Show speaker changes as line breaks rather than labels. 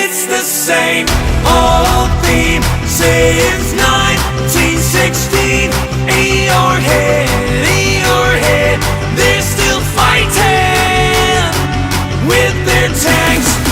it's the same old theme since 1916. Eeyore head, they're still fighting with their tanks